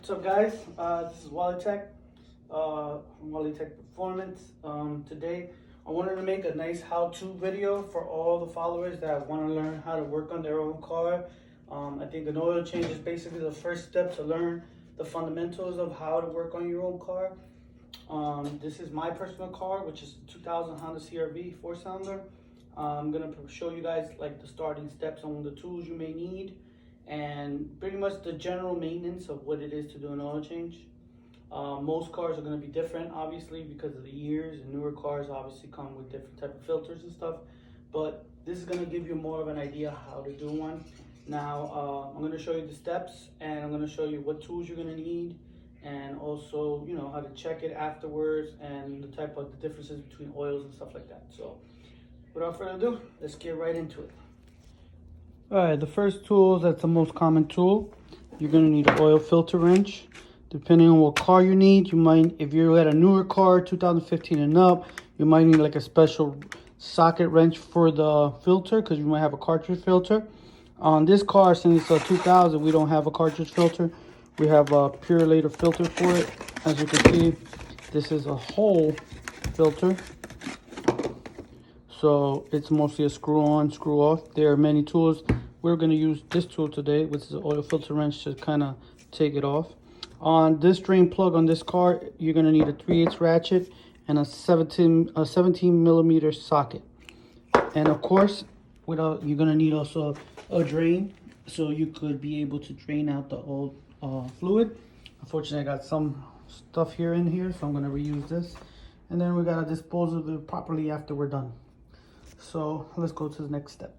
What's up, guys? This is Wally Tech from Wally Tech Performance. Today, I wanted to make a nice how-to video for all the followers that want to learn how to work on their own car. I think an oil change is basically the first step to learn the fundamentals of how to work on your own car. This is my personal car, which is 2000 Honda CR-V 4-cylinder. I'm gonna show you guys like the starting steps on the tools you may need, and pretty much the general maintenance of what it is to do an oil change. Most cars are going to be different, obviously, because of the years, and newer cars obviously come with different type of filters and stuff, but this is going to give you more of an idea how to do one. Now, I'm going to show you the steps, and I'm going to show you what tools you're going to need, and also, you know, how to check it afterwards, and the type of the differences between oils and stuff like that. So, without further ado, let's get right into it. Alright, the first tool, that's the most common tool. You're going to need an oil filter wrench. Depending on what car you need, you might, if you're at a newer car, 2015 and up, you might need like a special socket wrench for the filter, because you might have a cartridge filter. On this car, since it's a 2000, we don't have a cartridge filter. We have a Purolator filter for it. As you can see, this is a whole filter. So it's mostly a screw on, screw off. There are many tools. We're going to use this tool today, which is an oil filter wrench, to kind of take it off. On this drain plug on this car, you're going to need a 3/8 ratchet and a 17 millimeter socket. And of course, you're going to need also a drain, so you could be able to drain out the old fluid. Unfortunately, I got some stuff here in here, so I'm going to reuse this. And then we got to dispose of it properly after we're done. So let's go to the next step.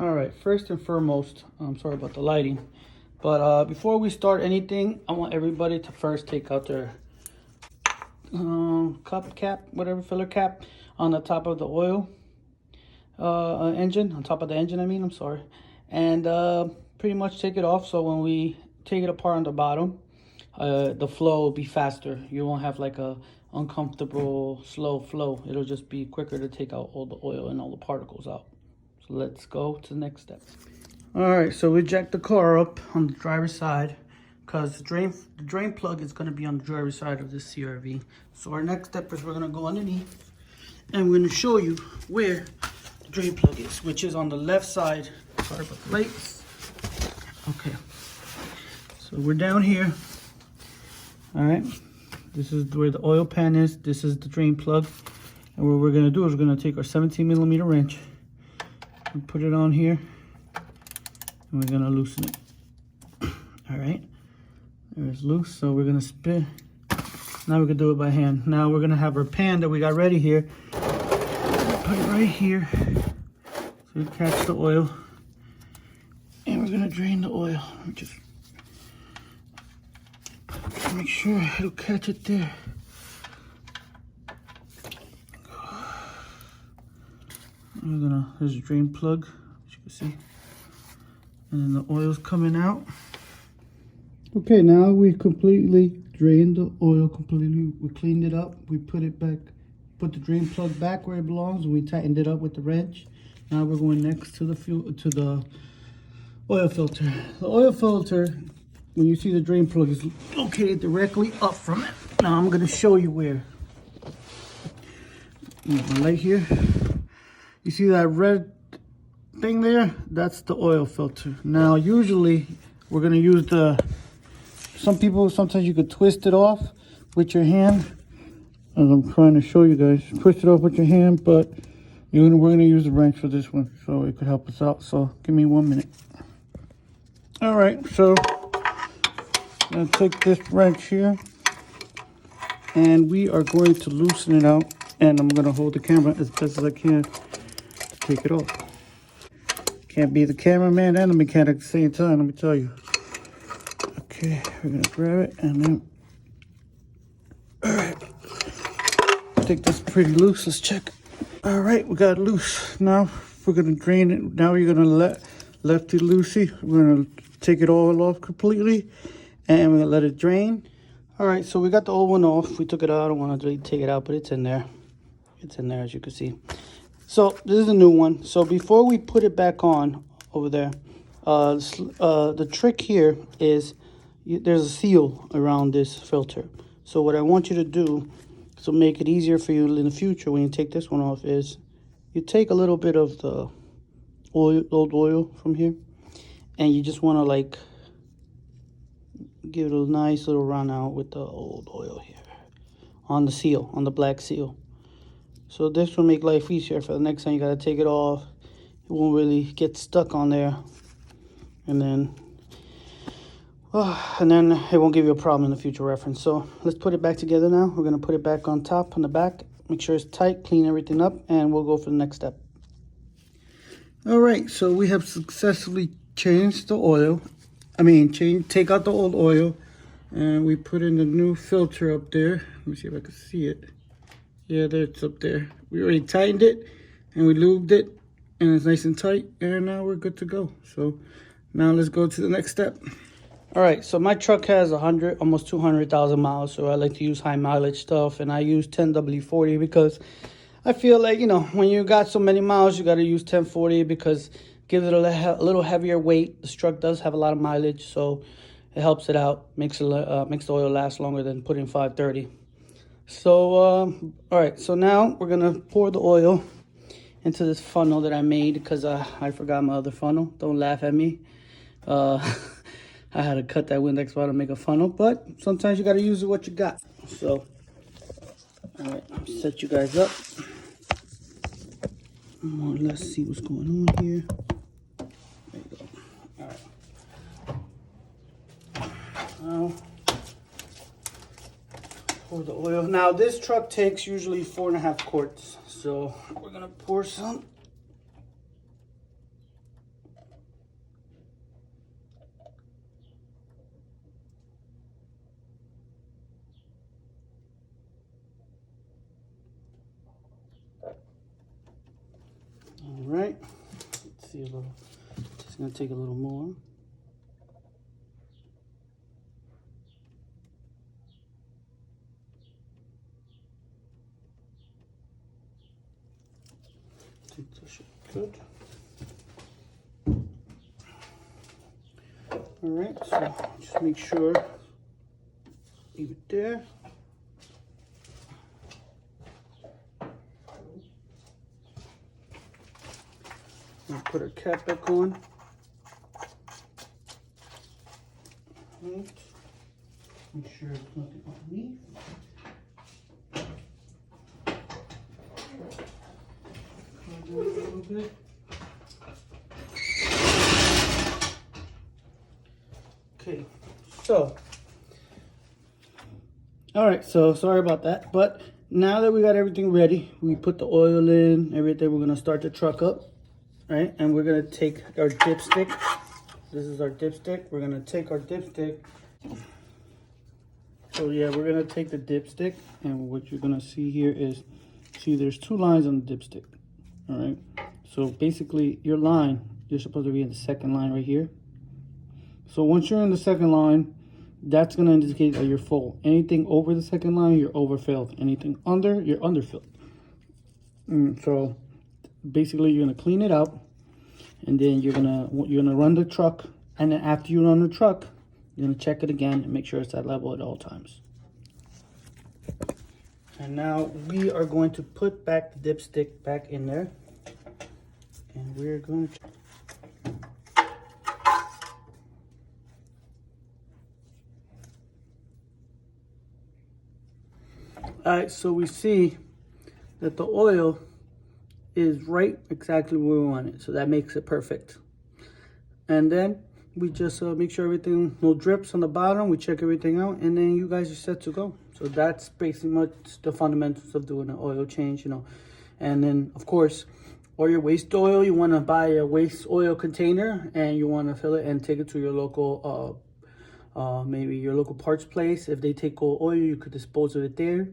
All right, first and foremost, I'm sorry about the lighting, but before we start anything, I want everybody to first take out their cup cap, whatever, filler cap on the top of the oil engine, on top of the engine, I'm sorry. And pretty much take it off, so when we take it apart on the bottom, the flow will be faster. You won't have like a uncomfortable slow flow. It'll just be quicker to take out all the oil and all the particles out. So let's go to the next step. All right, so we jack the car up on the driver's side, because the drain plug is going to be on the driver's side of this CR-V. So our next step is we're going to go underneath, and we're going to show you where the drain plug is, which is on the left side. Sorry about the lights. Okay, so we're down here. All right, this is where the oil pan is. This is the drain plug. And what we're going to do is we're going to take our 17 millimeter wrench and put it on here. And we're going to loosen it. All right, it's loose. So we're going to spin. Now we can do it by hand. Now we're going to have our pan that we got ready here. Put it right here. So we catch the oil. And we're going to drain the oil. Just make sure it'll catch it there. There's a drain plug, as you can see. And then the oil's coming out. Okay, now we completely drained the oil completely. We cleaned it up. We put it back, put the drain plug back where it belongs, and we tightened it up with the wrench. Now we're going next to the oil filter. The oil filter, when you see the drain plug, is located directly up from it. Now I'm going to show you where. My light here. You see that red thing there? That's the oil filter. Now usually we're going to use sometimes you could twist it off with your hand. As I'm trying to show you guys, twist it off with your hand, but we're going to use the wrench for this one, so it could help us out. So give me 1 minute. All right, so I'm going to take this wrench here, and we are going to loosen it out, and I'm going to hold the camera as best as I can to take it off. Can't be the cameraman and the mechanic at the same time, let me tell you. Okay, we're going to grab it, and then, all right, I think that's pretty loose. Let's check. All right, we got it loose. Now we're going to drain it. Now you're going to let lefty loosey. We're going to take it all off completely, and we're gonna let it drain. All right, so we got the old one off. We took it out. I don't want to really take it out, but it's in there. It's in there, as you can see. So this is a new one. So before we put it back on over there, the trick here is there's a seal around this filter. So what I want you to do to make it easier for you in the future when you take this one off is you take a little bit of the old oil from here, and you just want to like give it a nice little run out with the old oil here on the seal, on the black seal. So this will make life easier for the next time you got to take it off. It won't really get stuck on there, and then it won't give you a problem in the future reference. So let's put it back together now. We're gonna put it back on top, on the back, make sure it's tight, clean everything up, and we'll go for the next step. All right, so we have successfully changed the oil. Take out the old oil, and we put in the new filter up there. Let me see if I can see it. Yeah, there it's up there. We already tightened it, and we lubed it, and it's nice and tight, and now we're good to go. So now let's go to the next step. All right, so my truck has almost 200,000 miles, so I like to use high mileage stuff, and I use 10W40 because I feel like, when you got so many miles, you got to use 1040 because it gives it a little heavier weight. This truck does have a lot of mileage, so it helps it out, makes the oil last longer than putting 530. So, all right, so now we're going to pour the oil into this funnel that I made because I forgot my other funnel. Don't laugh at me. I had to cut that Windex bottle to make a funnel, but sometimes you got to use what you got. So, all right, set you guys up. More or less see what's going on here. There you go. All right. Now, pour the oil. Now, this truck takes usually 4.5 quarts. So, we're going to pour some. All right, let's see just gonna take a little more. I think this should be good. All right, so just make sure, leave it there. We'll put our cap back on. Right. Make sure there's nothing underneath. Cover it a little bit. Okay, so, all right, so sorry about that, but now that we got everything ready, we put the oil in, everything, we're gonna start the truck up. Right, and we're gonna take our dipstick. This is our dipstick. We're gonna take our dipstick. So yeah, we're gonna take the dipstick, and what you're gonna see here is, there's 2 lines on the dipstick. All right. So basically, your line, you're supposed to be in the second line right here. So once you're in the second line, that's gonna indicate that you're full. Anything over the second line, you're overfilled. Anything under, you're underfilled. So basically you're gonna clean it out, and then you're gonna run the truck, and then after you run the truck, you're gonna check it again and make sure it's at level at all times. And now we are going to put back the dipstick back in there, and we're going to all right, so we see that the oil is right exactly where we want it, so that makes it perfect. And then we just make sure everything, no drips on the bottom, we check everything out, and then you guys are set to go. So that's basically much the fundamentals of doing an oil change, And then of course, all your waste oil, you want to buy a waste oil container, and you want to fill it and take it to your local maybe your local parts place. If they take oil, you could dispose of it there.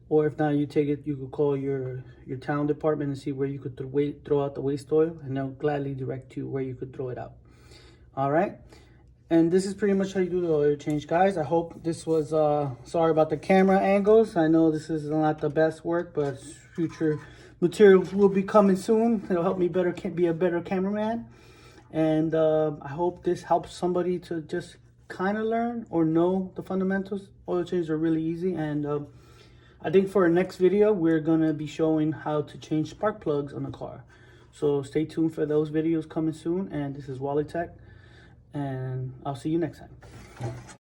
Or if not, you could call your town department and see where you could throw out the waste oil, and they'll gladly direct you where you could throw it out. All right. And this is pretty much how you do the oil change, guys. I hope this was, sorry about the camera angles. I know this is not the best work, but future materials will be coming soon. It'll help me be a better cameraman. And I hope this helps somebody to just kind of learn or know the fundamentals, oil changes are really easy. And I think for our next video, we're gonna be showing how to change spark plugs on the car. So stay tuned for those videos coming soon. And this is Wally Tech, and I'll see you next time.